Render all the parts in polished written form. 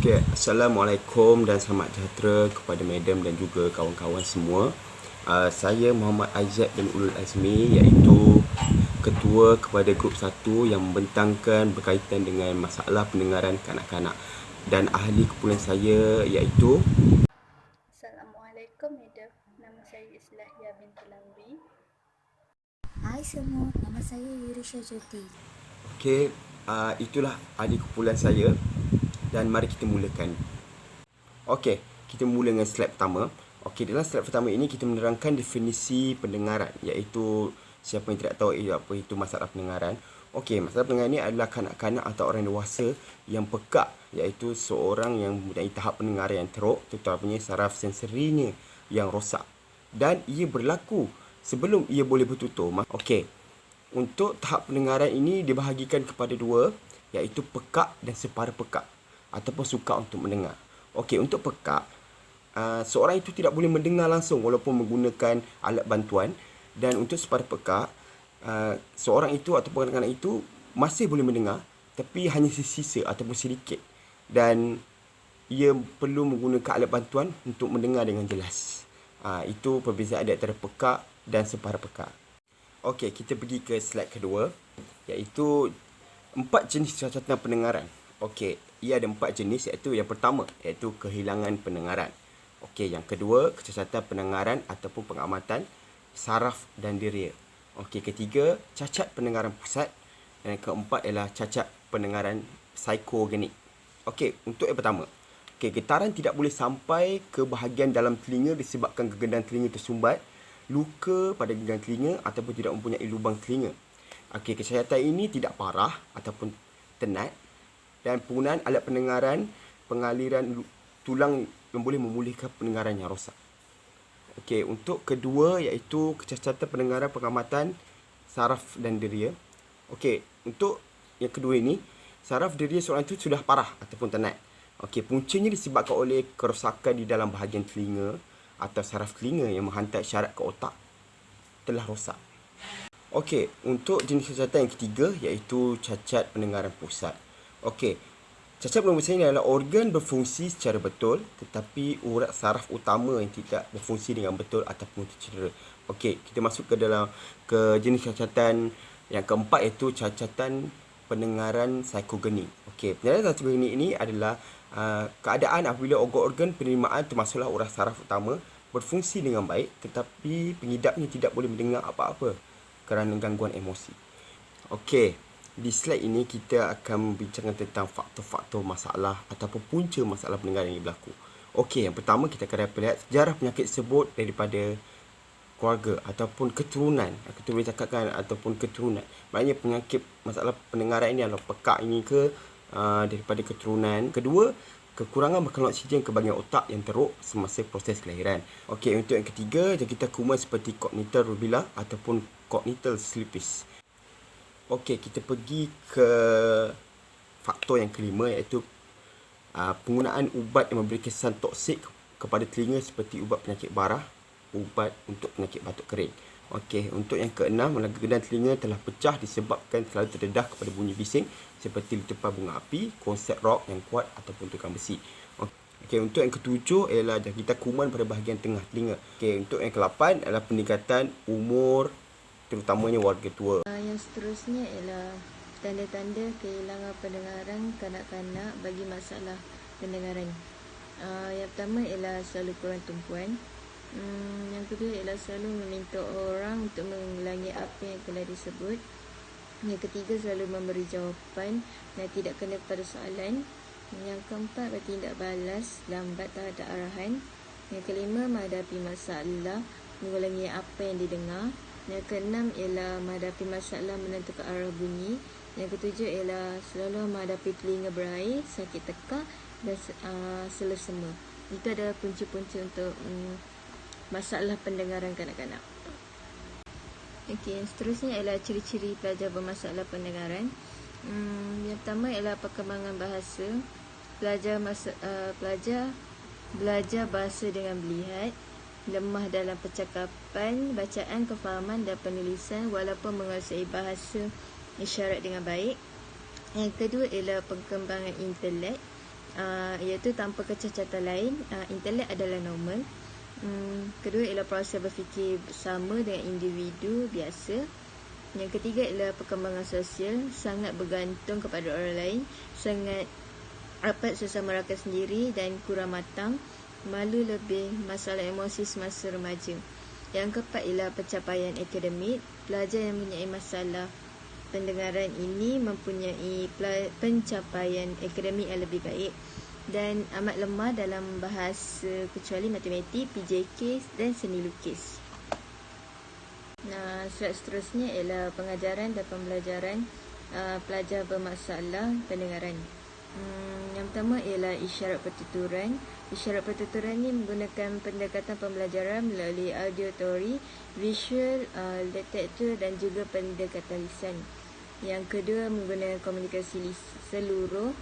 Okay, Assalamualaikum dan selamat sejahtera kepada madam dan juga kawan-kawan semua. Saya Muhammad Aizat bin Ulul Azmi, iaitu ketua kepada grup 1 yang membentangkan berkaitan dengan masalah pendengaran kanak-kanak. Dan ahli kumpulan saya iaitu Assalamualaikum, Madam. Nama saya Islahia binti Lamri. Hai semua, nama saya Yurisha Jyoti. Okey, itulah ahli kumpulan saya dan mari kita mulakan. Okey, kita mula dengan slide pertama. Okey, dalam slide pertama ini kita menerangkan definisi pendengaran, iaitu siapa yang tidak tahu apa itu masalah pendengaran. Okey, masalah pendengaran ini adalah kanak-kanak atau orang dewasa yang pekak, iaitu seorang yang mempunyai tahap pendengaran yang teruk, terutamanya saraf sensorinya yang rosak. Dan ia berlaku sebelum ia boleh bertutur. Okey, untuk tahap pendengaran ini dibahagikan kepada dua, iaitu pekak dan separa pekak ataupun sukar untuk mendengar. Okey, untuk pekak, seorang itu tidak boleh mendengar langsung walaupun menggunakan alat bantuan. Dan untuk separa pekak, seorang itu ataupun kanak-kanak itu masih boleh mendengar tapi hanya sisa ataupun sedikit. Dan ia perlu menggunakan alat bantuan untuk mendengar dengan jelas. Itu perbezaan di antara pekak dan separa pekak. Okey, kita pergi ke slide kedua, iaitu 4 jenis cacatan pendengaran. Okey, ia ada 4 jenis, iaitu yang pertama iaitu kehilangan pendengaran. Okey, yang kedua kecacatan pendengaran ataupun pengamatan saraf dan deria. Okey, ketiga cacat pendengaran pusat dan yang keempat ialah cacat pendengaran psikogenik. Okey, untuk yang pertama. Okey, getaran tidak boleh sampai ke bahagian dalam telinga disebabkan gegandan telinga tersumbat, luka pada gegandan telinga ataupun tidak mempunyai lubang telinga. Okey, kecacatan ini tidak parah ataupun tenat dan penggunaan alat pendengaran pengaliran tulang yang boleh memulihkan pendengaran yang rosak. Okey, untuk kedua iaitu kecacatan pendengaran pengamatan saraf dan deria. Okey, untuk yang kedua ini, saraf deria seorang itu sudah parah ataupun tenat. Okey, puncanya disebabkan oleh kerosakan di dalam bahagian telinga atau saraf telinga yang menghantar isyarat ke otak telah rosak. Okey, untuk jenis kecacatan yang ketiga iaitu cacat pendengaran pusat. Okey, cacat pendengaran pusat ini adalah organ berfungsi secara betul tetapi urat saraf utama yang tidak berfungsi dengan betul ataupun tercedera. Okey, kita masuk ke jenis cacatan yang keempat iaitu cacatan pendengaran psikogenik. Okey, pendengaran psikogenik ini adalah keadaan apabila organ-organ penerimaan termasuklah urat saraf utama berfungsi dengan baik tetapi pengidapnya tidak boleh mendengar apa-apa kerana gangguan emosi. Okey, di slide ini kita akan membincangkan tentang faktor-faktor masalah ataupun punca masalah pendengaran yang berlaku. Okey, yang pertama kita akan lihat sejarah penyakit tersebut daripada keluarga ataupun keturunan. Kita boleh cakapkan ataupun keturunan. Maknanya penyakit masalah pendengaran ini adalah pekak ini daripada keturunan. Kedua, kekurangan bekalan oksigen ke bahagian otak yang teruk semasa proses kelahiran. Okey, untuk yang ketiga, jangkitan kuman seperti congenital rubella ataupun congenital sleepis. Okey, kita pergi ke faktor yang kelima iaitu penggunaan ubat yang memberi kesan toksik kepada telinga seperti ubat penyakit barah, ubat untuk penyakit batuk kering. Okey, untuk yang keenam, gegandan telinga telah pecah disebabkan terlalu terdedah kepada bunyi bising seperti letupan bunga api, konsert rock yang kuat ataupun tukang besi. Okey, untuk yang ketujuh ialah jangkitan kuman pada bahagian tengah telinga. Okey, untuk yang ke-8 adalah peningkatan umur terutamanya warga tua. Yang seterusnya ialah tanda-tanda kehilangan pendengaran kanak-kanak bagi masalah pendengaran. Yang pertama ialah selalu kurang tumpuan. Yang kedua ialah selalu meminta orang untuk mengulangi apa yang telah disebut. Yang ketiga selalu memberi jawapan dan tidak kena pada soalan. Yang keempat bertindak balas lambat terhadap arahan. Yang kelima menghadapi masalah mengulangi apa yang didengar. Yang keenam ialah menghadapi masalah menentukan arah bunyi. Yang ketujuh ialah selalu menghadapi telinga berair, sakit tekak dan selesema. Itu adalah punca-punca untuk masalah pendengaran kanak-kanak. Okey, yang seterusnya ialah ciri-ciri pelajar bermasalah pendengaran. Yang pertama ialah perkembangan bahasa. Pelajar belajar bahasa dengan melihat, lemah dalam percakapan, bacaan, kefahaman dan penulisan walaupun menguasai bahasa isyarat dengan baik. Yang kedua ialah perkembangan intelek. iaitu tanpa kecacatan lain. Intelek adalah normal. Kedua ialah proses berfikir bersama dengan individu biasa. Yang ketiga ialah perkembangan sosial, sangat bergantung kepada orang lain, sangat rapat sesama rakan sendiri dan kurang matang, malu lebih, masalah emosi semasa remaja. Yang keempat ialah pencapaian akademik. Pelajar yang mempunyai masalah pendengaran ini mempunyai pencapaian akademik yang lebih baik dan amat lemah dalam bahasa kecuali matematik, PJK dan seni lukis. Slide seterusnya ialah pengajaran dan pembelajaran pelajar bermasalah pendengaran. Yang pertama ialah isyarat pertuturan. Isyarat pertuturan ini menggunakan pendekatan pembelajaran melalui auditory, visual, literature dan juga pendekatan lisan. Yang kedua menggunakan komunikasi seluruh,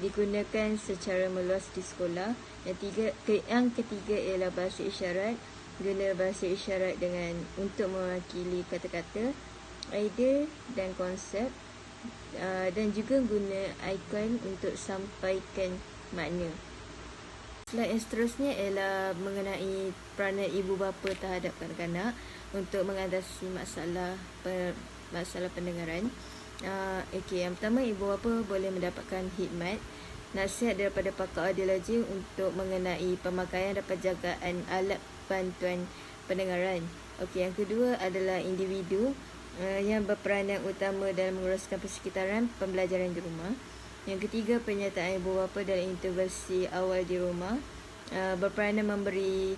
digunakan secara meluas di sekolah. Yang ketiga ialah bahasa isyarat. Guna bahasa isyarat dengan untuk mewakili kata-kata, idea dan konsep, dan juga guna ikon untuk sampaikan makna. Slide yang seterusnya ialah mengenai peranan ibu bapa terhadap kanak-kanak untuk mengatasi masalah pendengaran. Yang pertama, ibu bapa boleh mendapatkan khidmat nasihat daripada pakar audiologi untuk mengenai pemakaian dan penjagaan alat bantuan pendengaran. Yang kedua adalah individu yang berperanan utama dalam menguruskan persekitaran pembelajaran di rumah. Yang ketiga, penyertaan ibu bapa dalam intervensi awal di rumah, berperanan memberi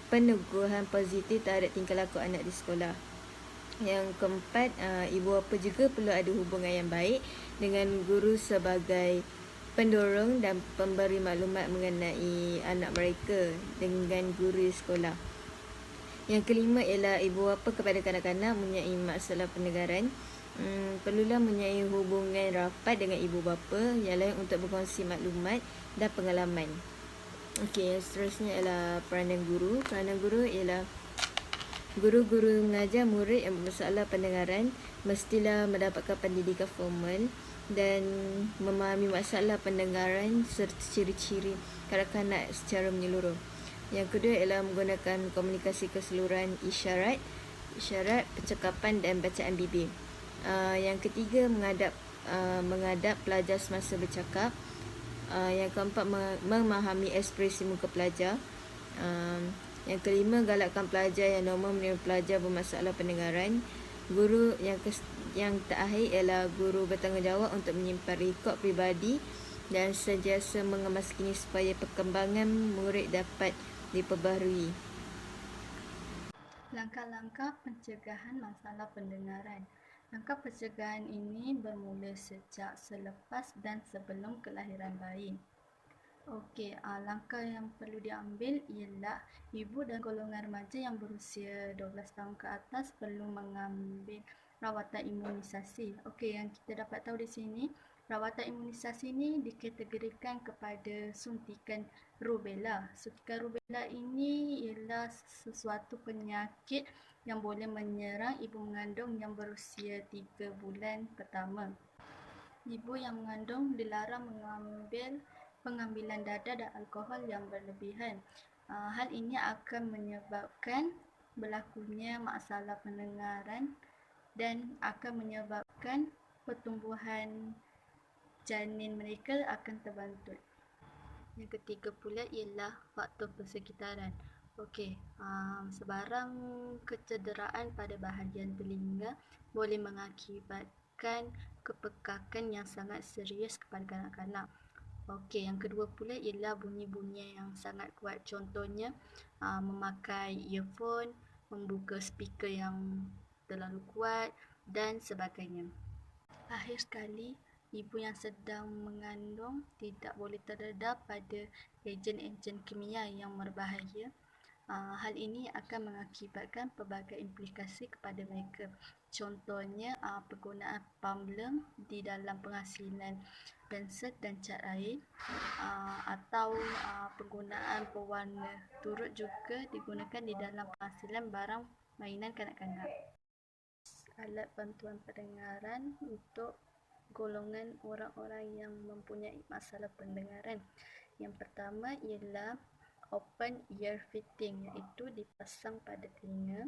peneguhan positif terhadap tingkah laku anak di sekolah. Yang keempat, ibu bapa juga perlu ada hubungan yang baik dengan guru sebagai pendorong dan pemberi maklumat mengenai anak mereka dengan guru sekolah. Yang kelima ialah ibu bapa kepada kanak-kanak mempunyai masalah pendengaran. Perlulah mempunyai hubungan rapat dengan ibu bapa yang lain untuk berkongsi maklumat dan pengalaman. Yang seterusnya ialah peranan guru. Peranan guru ialah guru-guru mengajar murid yang bermasalah pendengaran mestilah mendapatkan pendidikan formal dan memahami masalah pendengaran serta ciri-ciri kanak-kanak secara menyeluruh. Yang kedua ialah menggunakan komunikasi keseluruhan isyarat, percakapan dan bacaan bibir. Yang ketiga, menghadap pelajar semasa bercakap. Yang keempat, memahami ekspresi muka pelajar. Yang kelima, galakkan pelajar yang normal menerima pelajar bermasalah pendengaran. Guru yang terakhir ialah guru bertanggungjawab untuk menyimpan rekod peribadi dan sentiasa mengemas kini supaya perkembangan murid dapat diperbaharui. Langkah-langkah pencegahan masalah pendengaran. Langkah pencegahan ini bermula sejak selepas dan sebelum kelahiran bayi. Langkah yang perlu diambil ialah ibu dan golongan remaja yang berusia 12 tahun ke atas perlu mengambil rawatan imunisasi. Yang kita dapat tahu di sini, rawatan imunisasi ini dikategorikan kepada suntikan rubella. Suntikan rubella ini ialah sesuatu penyakit yang boleh menyerang ibu mengandung yang berusia 3 bulan pertama. Ibu yang mengandung dilarang mengambil pengambilan darah dan alkohol yang berlebihan. Hal ini akan menyebabkan berlakunya masalah pendengaran dan akan menyebabkan pertumbuhan janin mereka akan terbantut. Yang ketiga pula ialah faktor persekitaran. Sebarang kecederaan pada bahagian telinga boleh mengakibatkan kepekakan yang sangat serius kepada kanak-kanak. Yang kedua pula ialah bunyi-bunyi yang sangat kuat. Contohnya memakai earphone, membuka speaker yang terlalu kuat dan sebagainya. Akhir sekali, ibu yang sedang mengandung tidak boleh terdedah pada ejen-ejen kimia yang berbahaya. Hal ini akan mengakibatkan pelbagai implikasi kepada mereka. Contohnya penggunaan pamblem di dalam penghasilan pensel dan cat air, atau penggunaan pewarna turut juga digunakan di dalam penghasilan barang mainan kanak-kanak. Alat bantuan pendengaran untuk golongan orang-orang yang mempunyai masalah pendengaran. Yang pertama ialah open ear fitting, iaitu dipasang pada telinga.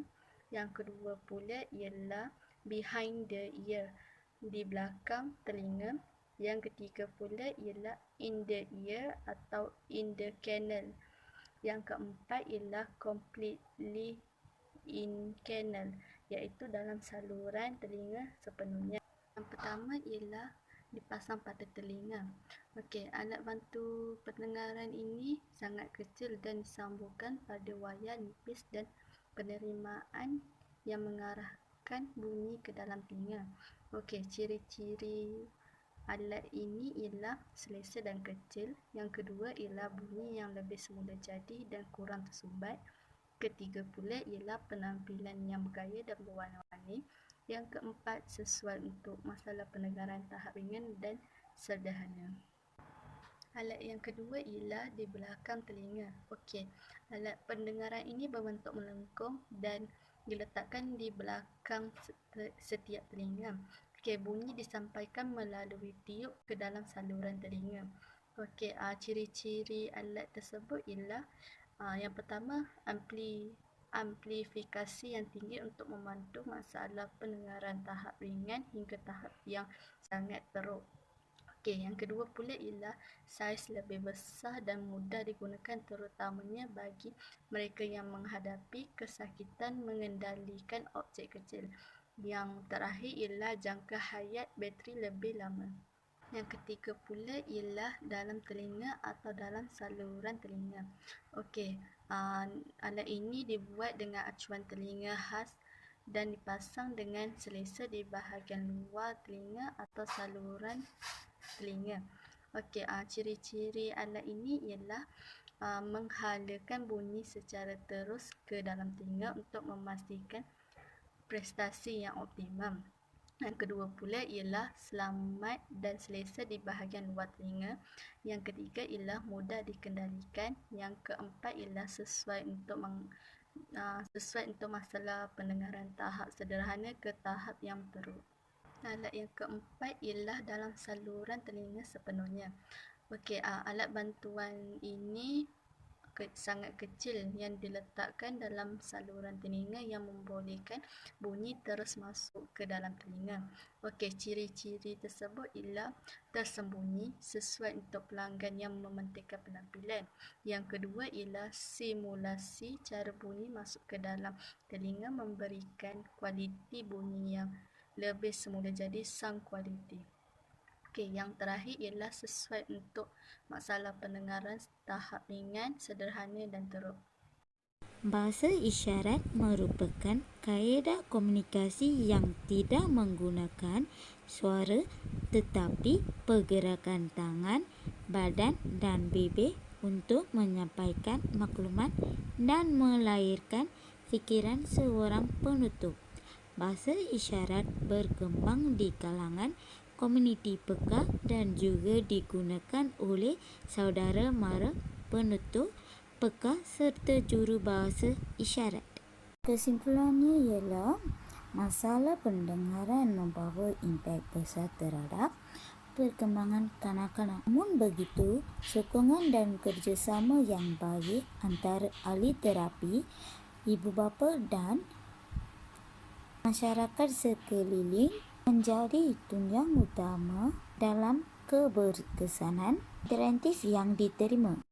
Yang kedua pula ialah behind the ear, di belakang telinga. Yang ketiga pula ialah in the ear atau in the canal. Yang keempat ialah completely in canal, iaitu dalam saluran telinga sepenuhnya. Yang pertama ialah dipasang pada telinga. Okey, alat bantu pendengaran ini sangat kecil dan disambungkan pada wayar nipis dan penerimaan yang mengarahkan bunyi ke dalam telinga. Okey, ciri-ciri alat ini ialah selesa dan kecil. Yang kedua ialah bunyi yang lebih semula jadi dan kurang tersumbat. Ketiga pula ialah penampilan yang bergaya dan berwarna-warni. Yang keempat, sesuai untuk masalah pendengaran tahap ringan dan sederhana. Alat yang kedua ialah di belakang telinga. Okey, alat pendengaran ini berbentuk melengkung dan diletakkan di belakang setiap telinga. Okey, bunyi disampaikan melalui tiup ke dalam saluran telinga. Okey, ciri-ciri alat tersebut ialah yang pertama, amplifikasi yang tinggi untuk membantu masalah pendengaran tahap ringan hingga tahap yang sangat teruk. Okey, yang kedua pula ialah saiz lebih besar dan mudah digunakan terutamanya bagi mereka yang menghadapi kesakitan mengendalikan objek kecil. Yang terakhir ialah jangka hayat bateri lebih lama. Yang ketiga pula ialah dalam telinga atau dalam saluran telinga. Okey, alat ini dibuat dengan acuan telinga khas dan dipasang dengan selesa di bahagian luar telinga atau saluran telinga. Okey, ciri-ciri alat ini ialah menghalakan bunyi secara terus ke dalam telinga untuk memastikan prestasi yang optimum. Yang kedua pula ialah selamat dan selesa di bahagian luar telinga. Yang ketiga ialah mudah dikendalikan. Yang keempat ialah sesuai untuk masalah pendengaran tahap sederhana ke tahap yang teruk. Alat yang keempat ialah dalam saluran telinga sepenuhnya. Okey, alat bantuan ini sangat kecil yang diletakkan dalam saluran telinga yang membolehkan bunyi terus masuk ke dalam telinga. Okey, ciri-ciri tersebut ialah tersembunyi sesuai untuk pelanggan yang mementingkan penampilan. Yang kedua ialah simulasi cara bunyi masuk ke dalam telinga memberikan kualiti bunyi yang lebih semula jadi sound quality. Okey, yang terakhir ialah sesuai untuk masalah pendengaran tahap ringan, sederhana dan teruk. Bahasa isyarat merupakan kaedah komunikasi yang tidak menggunakan suara tetapi pergerakan tangan, badan dan bibir untuk menyampaikan maklumat dan melahirkan fikiran seorang penutur. Bahasa isyarat berkembang di kalangan komuniti peka dan juga digunakan oleh saudara mara penutur peka serta jurubahasa isyarat. Kesimpulannya ialah masalah pendengaran membawa impak besar terhadap perkembangan kanak-kanak. Namun begitu, sokongan dan kerjasama yang baik antara ahli terapi, ibu bapa dan masyarakat sekeliling menjadi tunjang utama dalam keberkesanan interaktif yang diterima.